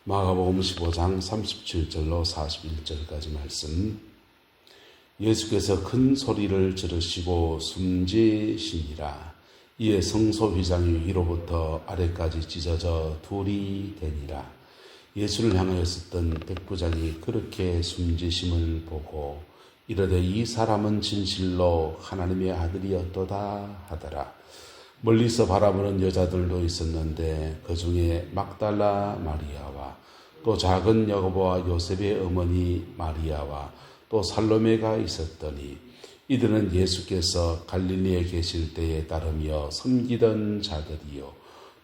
마가복음 15장 37절로 41절까지 말씀. 예수께서 큰 소리를 지르시고 숨지시니라. 이에 성소 휘장이 위로부터 아래까지 찢어져 둘이 되니라. 예수를 향하여 썼던 백부장이 그렇게 숨지심을 보고 이르되 이 사람은 진실로 하나님의 아들이었도다 하더라. 멀리서 바라보는 여자들도 있었는데 그 중에 막달라 마리아와 또 작은 야고보와 요셉의 어머니 마리아와 또 살로메가 있었더니 이들은 예수께서 갈릴리에 계실 때에 따르며 섬기던 자들이요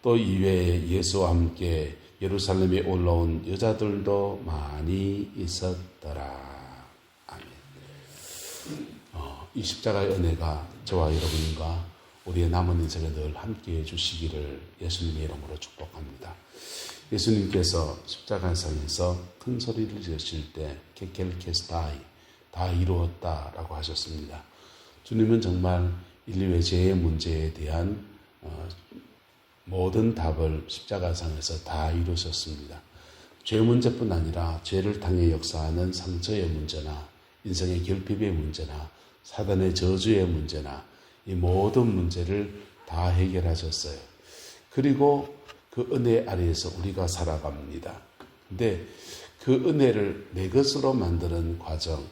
또 이외에 예수와 함께 예루살렘에 올라온 여자들도 많이 있었더라. 아멘. 이 십자가의 은혜가 저와 여러분과 우리의 남은 인생에 늘 함께해 주시기를 예수님의 이름으로 축복합니다. 예수님께서 십자가상에서 큰 소리를 지르실 때 케켈케스타이 다 이루었다라고 하셨습니다. 주님은 정말 인류의 죄의 문제에 대한 모든 답을 십자가상에서 다 이루셨습니다. 죄 문제뿐 아니라 죄를 당해 역사하는 상처의 문제나 인생의 결핍의 문제나 사단의 저주의 문제나 이 모든 문제를 다 해결하셨어요. 그리고 그 은혜 아래에서 우리가 살아갑니다. 근데 그 은혜를 내 것으로 만드는 과정,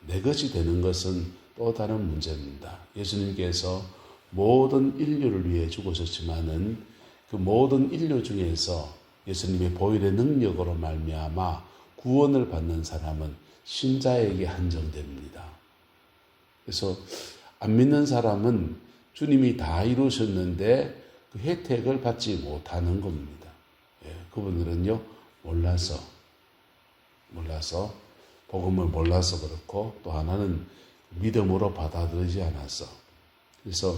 내 것이 되는 것은 또 다른 문제입니다. 예수님께서 모든 인류를 위해 죽으셨지만은 그 모든 인류 중에서 예수님의 보혈의 능력으로 말미암아 구원을 받는 사람은 신자에게 한정됩니다. 그래서 안 믿는 사람은 주님이 다 이루셨는데 그 혜택을 받지 못하는 겁니다. 그분들은요, 몰라서, 복음을 몰라서 그렇고 또 하나는 믿음으로 받아들이지 않아서. 그래서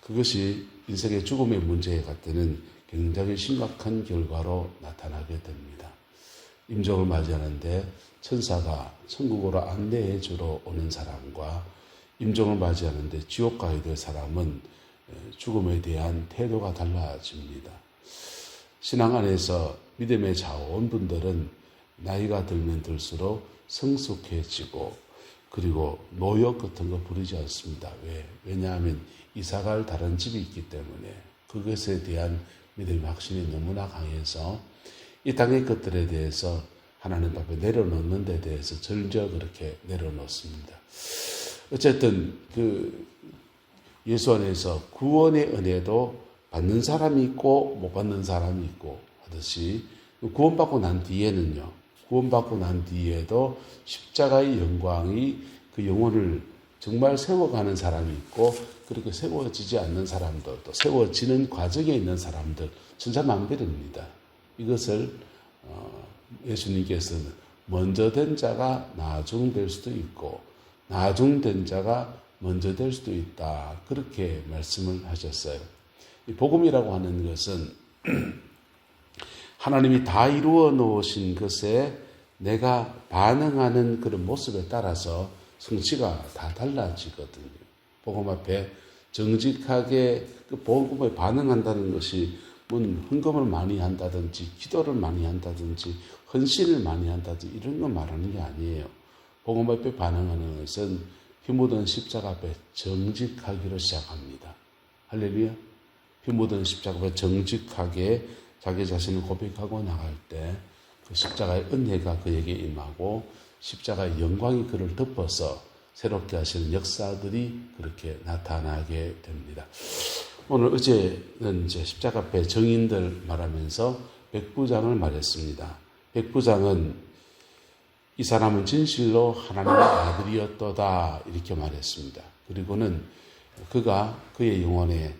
그것이 인생의 죽음의 문제에 갈 때는 굉장히 심각한 결과로 나타나게 됩니다. 임종을 맞이하는데 천사가 천국으로 안내해 주러 오는 사람과 임종을 맞이하는데 지옥 가야 될 사람은 죽음에 대한 태도가 달라집니다. 신앙 안에서 믿음의 자원분들은 나이가 들면 들수록 성숙해지고 그리고 노역 같은 거 부리지 않습니다. 왜냐하면 이사갈 다른 집이 있기 때문에 그것에 대한 믿음의 확신이 너무나 강해서 이 땅의 것들에 대해서 하나님 앞에 내려놓는 데 대해서 절저 그렇게 내려놓습니다. 어쨌든 예수 안에서 구원의 은혜도 받는 사람이 있고 못 받는 사람이 있고 하듯이 구원받고 난 뒤에도 십자가의 영광이 그 영혼을 정말 세워가는 사람이 있고 그렇게 세워지지 않는 사람들 또 세워지는 과정에 있는 사람들 천차만별입니다. 이것을 예수님께서는 먼저 된 자가 나중될 수도 있고 나중된 자가 먼저 될 수도 있다. 그렇게 말씀을 하셨어요. 이 복음이라고 하는 것은 하나님이 다 이루어 놓으신 것에 내가 반응하는 그런 모습에 따라서 성취가 다 달라지거든요. 복음 앞에 정직하게 그 복음에 반응한다는 것이 헌금을 많이 한다든지 기도를 많이 한다든지 헌신을 많이 한다든지 이런 거 말하는 게 아니에요. 복음 앞에 반응하는 것은 피 묻은 십자가 앞에 정직하기로 시작합니다. 할렐루야. 피 묻은 십자가 앞에 정직하게 자기 자신을 고백하고 나갈 때 그 십자가의 은혜가 그에게 임하고 십자가의 영광이 그를 덮어서 새롭게 하시는 역사들이 그렇게 나타나게 됩니다. 어제는 이제 십자가 앞에 정인들 말하면서 백부장을 말했습니다. 백부장은 이 사람은 진실로 하나님의 아들이었도다 이렇게 말했습니다. 그리고는 그가 그의 영혼에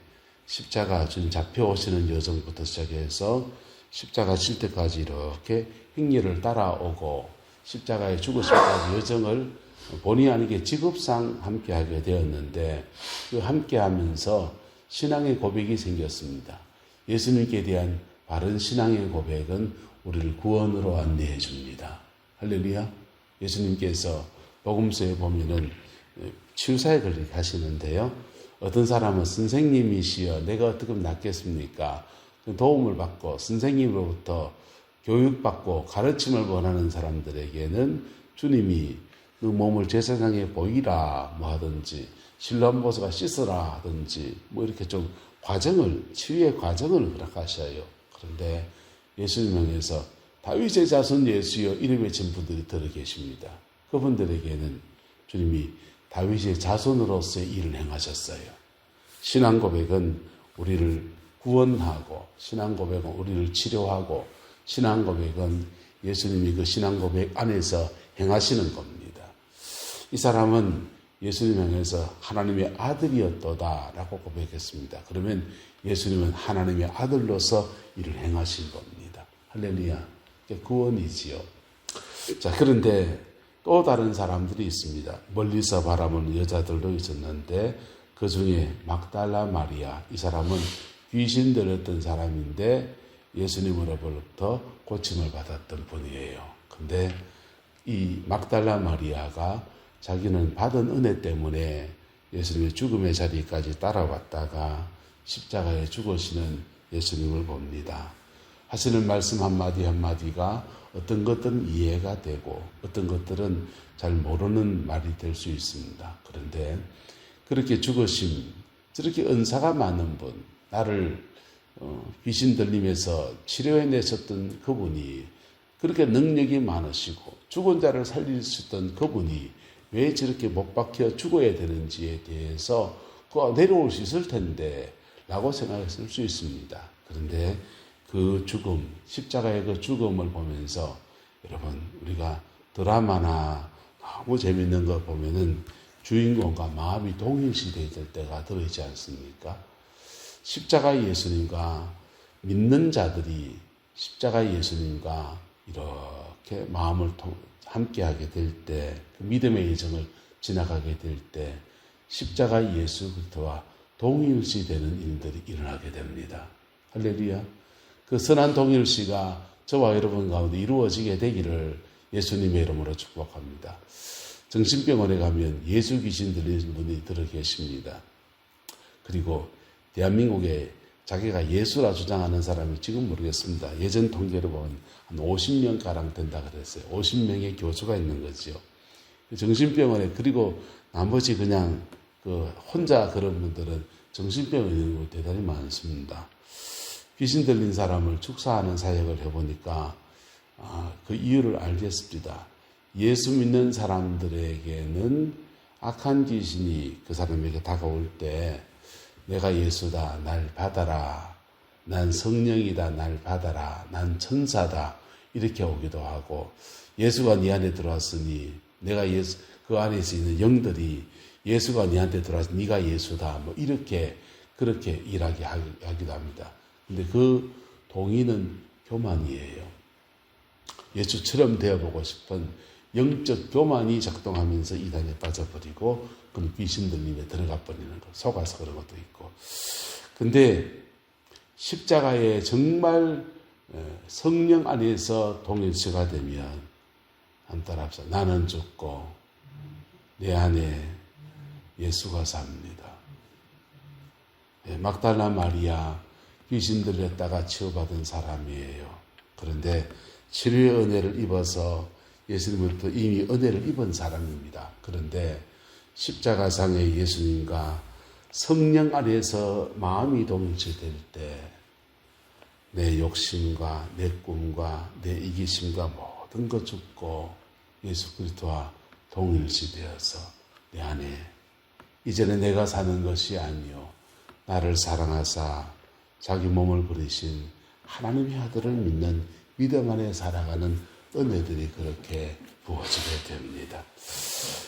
십자가 준 잡혀오시는 여정부터 시작해서 십자가 질 때까지 이렇게 행렬을 따라오고 십자가에 죽으실까지 여정을 본의 아니게 직업상 함께하게 되었는데 그 함께하면서 신앙의 고백이 생겼습니다. 예수님께 대한 바른 신앙의 고백은 우리를 구원으로 안내해 줍니다. 할렐루야. 예수님께서 복음서에 보면은 치유사에 그렇게 하시는데요. 어떤 사람은 선생님이시여 내가 어떻게 하면 낫겠습니까? 도움을 받고 선생님으로부터 교육받고 가르침을 원하는 사람들에게는 주님이 그 몸을 제사장에 보이라 뭐 하든지 실로암보서가 씻으라 하든지 뭐 이렇게 좀 치유의 과정을 허락하셔요. 그런데 예수님 향해서 다윗의 자손 예수여 이름 외친 분들이 들어 계십니다. 그분들에게는 주님이 다윗의 자손으로서의 일을 행하셨어요. 신앙 고백은 우리를 구원하고, 신앙 고백은 우리를 치료하고, 신앙 고백은 예수님이 그 신앙 고백 안에서 행하시는 겁니다. 이 사람은 예수님 향해서 하나님의 아들이었도다 라고 고백했습니다. 그러면 예수님은 하나님의 아들로서 일을 행하신 겁니다. 할렐루야. 구원이지요. 자, 그런데 또 다른 사람들이 있습니다. 멀리서 바라보는 여자들도 있었는데 그 중에 막달라 마리아, 이 사람은 귀신 들렸던 사람인데 예수님으로부터 고침을 받았던 분이에요. 근데 이 막달라 마리아가 자기는 받은 은혜 때문에 예수님의 죽음의 자리까지 따라왔다가 십자가에 죽으시는 예수님을 봅니다. 하시는 말씀 한마디 한마디가 어떤 것들은 이해가 되고 어떤 것들은 잘 모르는 말이 될 수 있습니다. 그런데 그렇게 죽으심, 저렇게 은사가 많은 분, 나를 귀신 들림에서 치료해내셨던 그분이, 그렇게 능력이 많으시고 죽은 자를 살릴 수 있던 그분이 왜 저렇게 못 박혀 죽어야 되는지에 대해서 내려올 수 있을 텐데 라고 생각했을 수 있습니다. 그런데 그 죽음, 십자가의 그 죽음을 보면서 여러분, 우리가 드라마나 너무 재밌는 거 보면은 주인공과 마음이 동일시될 때가 들어있지 않습니까? 십자가의 예수님과 믿는 자들이 십자가의 예수님과 이렇게 마음을 함께하게 될 때, 그 믿음의 여정을 지나가게 될 때 십자가의 예수 그리스도와 동일시되는 일들이 일어나게 됩니다. 할렐루야. 그 선한 동일시가 저와 여러분 가운데 이루어지게 되기를 예수님의 이름으로 축복합니다. 정신병원에 가면 예수 귀신 들리는 분이 들어 계십니다. 그리고 대한민국에 자기가 예수라 주장하는 사람이 지금 모르겠습니다. 예전 통계로 보면 한 50명가량 된다 그랬어요. 50명의 교수가 있는 거죠. 정신병원에, 그리고 나머지 그냥 혼자 그런 분들은 정신병원에 있는 거 대단히 많습니다. 귀신 들린 사람을 축사하는 사역을 해보니까 그 이유를 알겠습니다. 예수 믿는 사람들에게는 악한 귀신이 그 사람에게 다가올 때 내가 예수다, 날 받아라, 난 성령이다, 날 받아라, 난 천사다, 이렇게 오기도 하고, 예수가 네 안에 들어왔으니 내가 그 안에서 있는 영들이 예수가 네한테 들어와서 네가 예수다, 뭐 이렇게 그렇게 일하게 하기도 합니다. 근데 그 동의는 교만이에요. 예수처럼 되어보고 싶은 영적 교만이 작동하면서 이단에 빠져버리고 그런 귀신 들림에 들어가 버리는 거, 속아서 그런 것도 있고. 근데 십자가에 정말 성령 안에서 동일시가 되면 한 따라합시다. 나는 죽고 내 안에 예수가 삽니다. 막달라 마리아 귀신 들렸다가 치유받은 사람이에요. 그런데 치료의 은혜를 입어서 예수님으로부터 이미 은혜를 입은 사람입니다. 그런데 십자가상의 예수님과 성령 안에서 마음이 동일시될 때 내 욕심과 내 꿈과 내 이기심과 모든 것 죽고 예수 그리스도와 동일시되어서 내 안에 이제는 내가 사는 것이 아니요 나를 사랑하사 자기 몸을 버리신 하나님의 아들을 믿는 믿음 안에 살아가는 은혜들이 그렇게 부어지게 됩니다.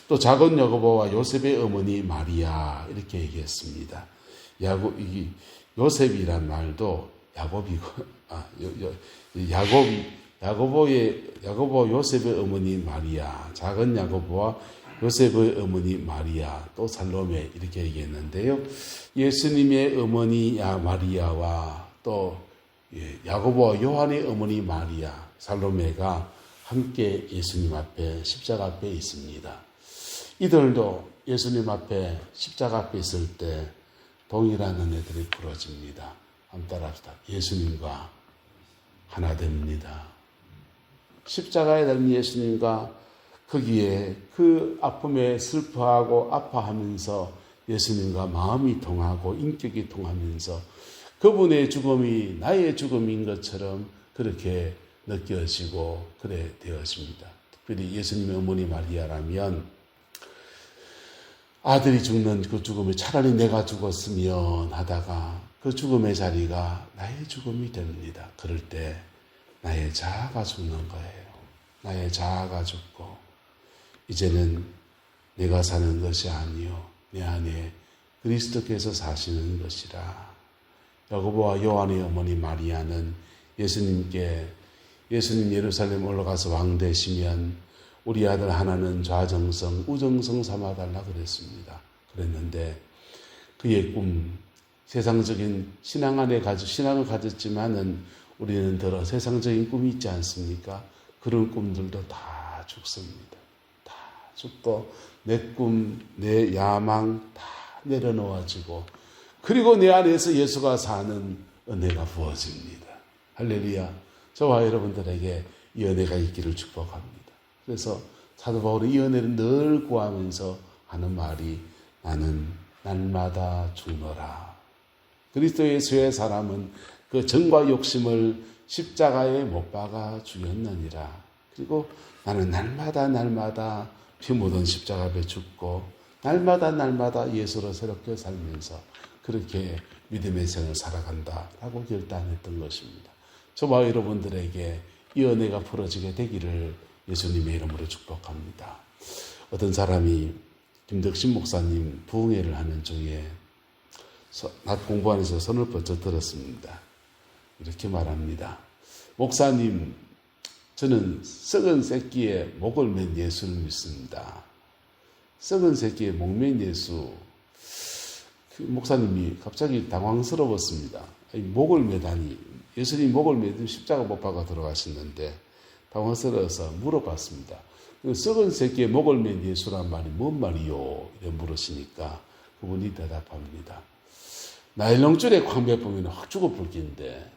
또 작은 야고보와 요셉의 어머니 마리아 이렇게 얘기했습니다. 요셉이란 말도 야고보 요셉의 어머니 마리아, 작은 야고보와 요셉의 어머니 마리아, 또 살로메 이렇게 얘기했는데요. 예수님의 어머니 마리아와 또 야고보와 요한의 어머니 마리아, 살로메가 함께 예수님 앞에 십자가 앞에 있습니다. 이들도 예수님 앞에 십자가 앞에 있을 때 동일한 은혜들이 부러집니다. 한번 따라합시다. 예수님과 하나 됩니다. 십자가에 달린 예수님과 거기에 그 아픔에 슬퍼하고 아파하면서 예수님과 마음이 통하고 인격이 통하면서 그분의 죽음이 나의 죽음인 것처럼 그렇게 느껴지고 그래 되어집니다. 특별히 예수님의 어머니 마리아라면 아들이 죽는 그 죽음을 차라리 내가 죽었으면 하다가 그 죽음의 자리가 나의 죽음이 됩니다. 그럴 때 나의 자아가 죽는 거예요. 나의 자아가 죽고 이제는 내가 사는 것이 아니요 내 안에 그리스도께서 사시는 것이라. 야고보와 요한의 어머니 마리아는 예수님께 예수님 예루살렘 올라가서 왕 되시면 우리 아들 하나는 좌정성 우정성 삼아달라 그랬습니다. 그랬는데 그의 꿈 세상적인 신앙을 가졌지만은 우리는 더러 세상적인 꿈이 있지 않습니까? 그런 꿈들도 다 죽습니다. 다 죽고 내 꿈, 내 야망 다 내려놓아지고 그리고 내 안에서 예수가 사는 은혜가 부어집니다. 할렐루야. 저와 여러분들에게 이 은혜가 있기를 축복합니다. 그래서 사도 바울이 이 은혜를 늘 구하면서 하는 말이 나는 날마다 죽노라. 그리스도 예수의 사람은 그 정과 욕심을 십자가에 못 박아 죽였느니라. 그리고 나는 날마다 피 묻은 십자가 앞에 죽고 날마다 예수로 새롭게 살면서 그렇게 믿음의 생을 살아간다라고 결단했던 것입니다. 저와 여러분들에게 이 은혜가 풀어지게 되기를 예수님의 이름으로 축복합니다. 어떤 사람이 김덕신 목사님 부흥회를 하는 중에 낮 공부하면서 손을 번쩍 들었습니다. 이렇게 말합니다. 목사님, 저는 썩은 새끼에 목을 맨 예수를 믿습니다. 썩은 새끼에 목 맨 예수. 목사님이 갑자기 당황스러웠습니다. 목을 매다니. 예수님 목을 매든 십자가 못 박아 들어가셨는데 당황스러워서 물어봤습니다. 썩은 새끼에 목을 맨 예수란 말이 뭔 말이요? 이래 물으시니까 그분이 대답합니다. 나일론줄에 광배 보면 확 죽어 불긴데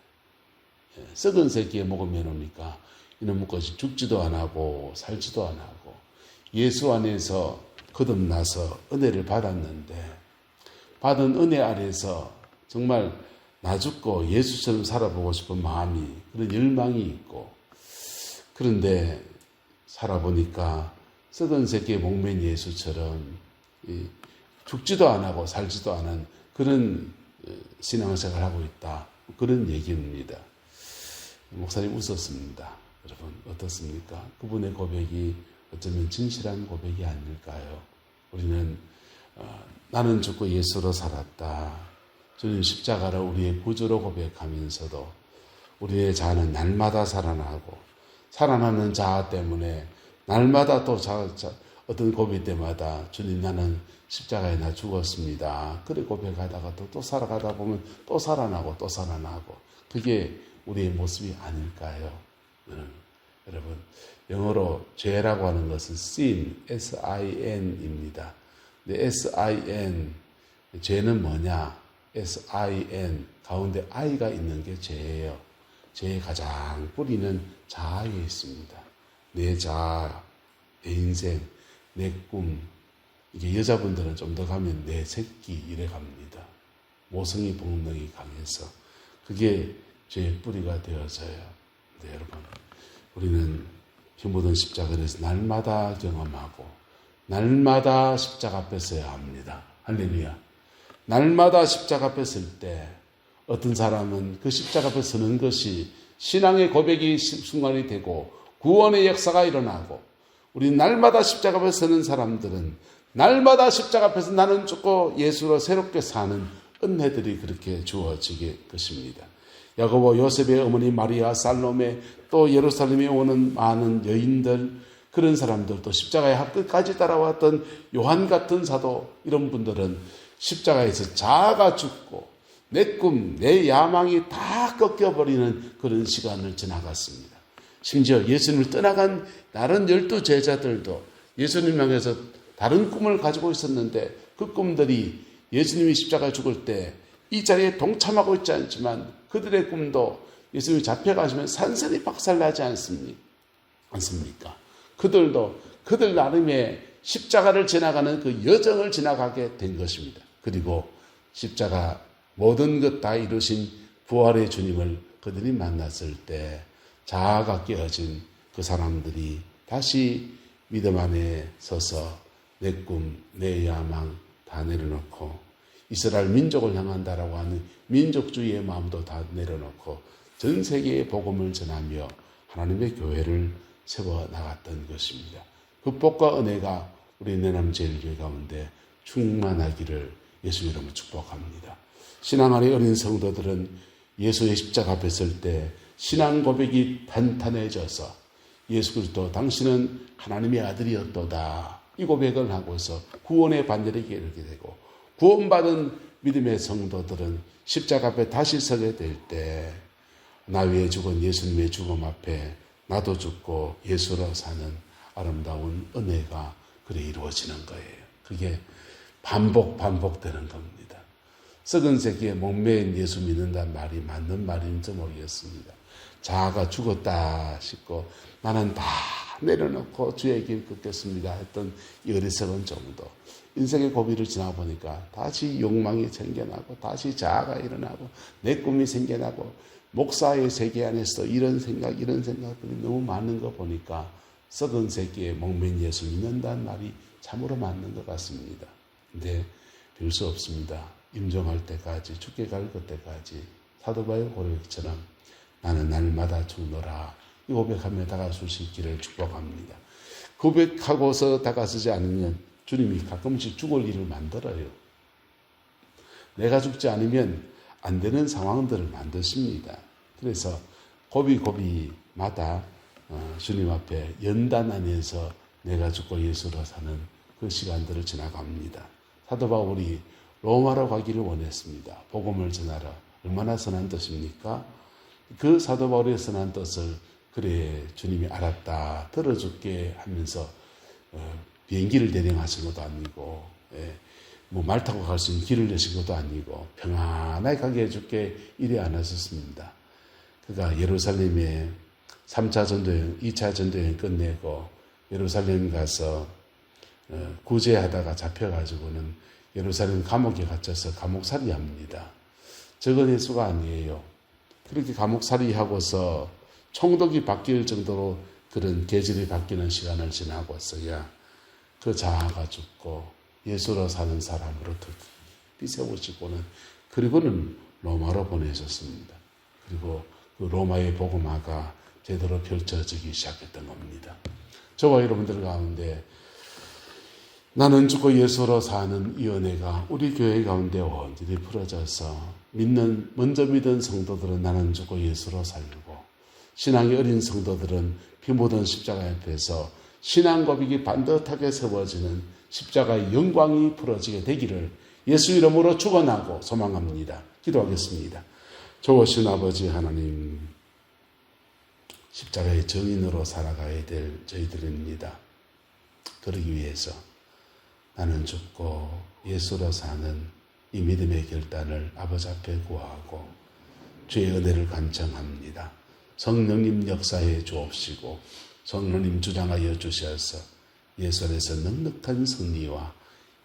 썩은 새끼에 목을 매놓으니까 이놈의 것이 죽지도 안 하고 살지도 안 하고 예수 안에서 거듭나서 은혜를 받았는데 받은 은혜 아래서 정말 나 죽고 예수처럼 살아보고 싶은 마음이 그런 열망이 있고 그런데 살아보니까 썩은 새끼에 목맨 예수처럼 죽지도 안 하고 살지도 않은 그런 신앙생활을 하고 있다. 그런 얘기입니다. 목사님 웃었습니다. 여러분 어떻습니까? 그분의 고백이 어쩌면 진실한 고백이 아닐까요? 우리는 나는 죽고 예수로 살았다. 주님 십자가를 우리의 구주로 고백하면서도 우리의 자아는 날마다 살아나고 살아나는 자아 때문에 날마다 또 어떤 고백 때마다 주님 나는 십자가에 나 죽었습니다. 그래 고백하다가 또 살아가다 보면 또 살아나고 또 살아나고 그게 우리의 모습이 아닐까요? 여러분 영어로 죄라고 하는 것은 sin, S-I-N입니다. 근데 S-I-N 죄는 뭐냐? S-I-N 가운데 I가 있는 게 죄예요. 죄의 가장 뿌리는 자아에 있습니다. 내 자아, 내 인생, 내 꿈. 이게 여자분들은 좀 더 가면 내 새끼 이래 갑니다. 모성이 본능이 강해서 그게 죄의 뿌리가 되어져요. 네, 여러분 우리는 피 묻은 십자가에서 날마다 경험하고 날마다 십자가 앞에 서야 합니다. 할렐루야. 날마다 십자가 앞에 설 때 어떤 사람은 그 십자가 앞에 서는 것이 신앙의 고백이 순간이 되고 구원의 역사가 일어나고 우리 날마다 십자가 앞에 서는 사람들은 날마다 십자가 앞에서 나는 죽고 예수로 새롭게 사는 은혜들이 그렇게 주어지게 것입니다. 야고보 요셉의 어머니 마리아 살로메 또 예루살렘에 오는 많은 여인들 그런 사람들 또 십자가의 끝까지 따라왔던 요한 같은 사도 이런 분들은 십자가에서 자아가 죽고 내 꿈, 내 야망이 다 꺾여버리는 그런 시간을 지나갔습니다. 심지어 예수님을 떠나간 다른 12 제자들도 예수님 향해서 다른 꿈을 가지고 있었는데 그 꿈들이 예수님이 십자가에 죽을 때 이 자리에 동참하고 있지 않지만 그들의 꿈도 예수님이 잡혀가시면 산산이 박살나지 않습니까? 않습니까? 그들도 그들 나름의 십자가를 지나가는 그 여정을 지나가게 된 것입니다. 그리고 십자가 모든 것 다 이루신 부활의 주님을 그들이 만났을 때 자아가 깨어진 그 사람들이 다시 믿음 안에 서서 내 꿈, 내 야망 다 내려놓고 이스라엘 민족을 향한다라고 하는 민족주의의 마음도 다 내려놓고 전 세계에 복음을 전하며 하나님의 교회를 세워나갔던 것입니다. 그 복과 은혜가 우리 내남제일교회 가운데 충만하기를 예수 이름으로 축복합니다. 신앙 안의 어린 성도들은 예수의 십자가 앞에 설 때 신앙 고백이 탄탄해져서 예수 그리스도 당신은 하나님의 아들이었도다 이 고백을 하고서 구원의 반열에 이르게 되고 구원받은 믿음의 성도들은 십자가 앞에 다시 서게 될 때 나 위에 죽은 예수님의 죽음 앞에 나도 죽고 예수로 사는 아름다운 은혜가 그래 이루어지는 거예요. 그게 반복되는 겁니다. 썩은 새끼에 목매인 예수 믿는다는 말이 맞는 말인지 모르겠습니다. 자아가 죽었다 싶고 나는 다 내려놓고 주의 길 걷겠습니다 했던 이 어리석은 정도. 인생의 고비를 지나보니까 다시 욕망이 생겨나고 다시 자아가 일어나고 내 꿈이 생겨나고 목사의 세계 안에서 이런 생각들이 너무 많은 거 보니까 썩은 새끼에 목맨 예수 믿는다는 말이 참으로 맞는 것 같습니다. 근데 별 수 없습니다. 임종할 때까지 죽게 갈 그때까지 사도 바울 고백처럼 나는 날마다 죽노라 이 고백하며 다가설 수 있기를 축복합니다. 고백하고서 다가서지 않으면 주님이 가끔씩 죽을 일을 만들어요. 내가 죽지 않으면 안 되는 상황들을 만드십니다. 그래서 고비마다 주님 앞에 연단 안에서 내가 죽고 예수로 사는 그 시간들을 지나갑니다. 사도 바울이 로마로 가기를 원했습니다. 복음을 전하러. 얼마나 선한 뜻입니까? 그 사도 바울의 선한 뜻을 그래 주님이 알았다 들어줄게 하면서 비행기를 대령하신 것도 아니고 뭐 말 타고 갈 수 있는 길을 내신 것도 아니고 평안하게 가게 해줄게 이래 안 하셨습니다. 그가 예루살렘에 3차 전도여행, 2차 전도여행 끝내고 예루살렘 가서 구제하다가 잡혀가지고는 예루살렘 감옥에 갇혀서 감옥살이 합니다. 적은 횟수가 아니에요. 그렇게 감옥살이 하고서 총독이 바뀔 정도로 그런 계절이 바뀌는 시간을 지나고서야 그 자아가 죽고 예수로 사는 사람으로 비세워지고는 그리고는 로마로 보내셨습니다. 그리고 그 로마의 복음화가 제대로 펼쳐지기 시작했던 겁니다. 저와 여러분들 가운데 나는 죽고 예수로 사는 이 은혜가 우리 교회 가운데 온전히 풀어져서 먼저 믿은 성도들은 나는 죽고 예수로 살고 신앙이 어린 성도들은 피 묻은 십자가 앞에서 신앙 고백이 반듯하게 세워지는 십자가의 영광이 풀어지게 되기를 예수 이름으로 축원하고 소망합니다. 기도하겠습니다. 좋으신 아버지 하나님, 십자가의 증인으로 살아가야 될 저희들입니다. 그러기 위해서 나는 죽고 예수로 사는 이 믿음의 결단을 아버지 앞에 구하고 주의 은혜를 간청합니다. 성령님 역사에 주옵시고 성령님 주장하여 주셔서 예수 안에서 넉넉한 승리와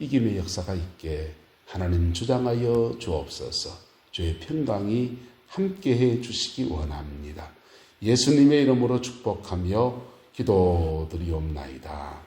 이김의 역사가 있게 하나님 주장하여 주옵소서. 주의 평강이 함께해 주시기 원합니다. 예수님의 이름으로 축복하며 기도드리옵나이다.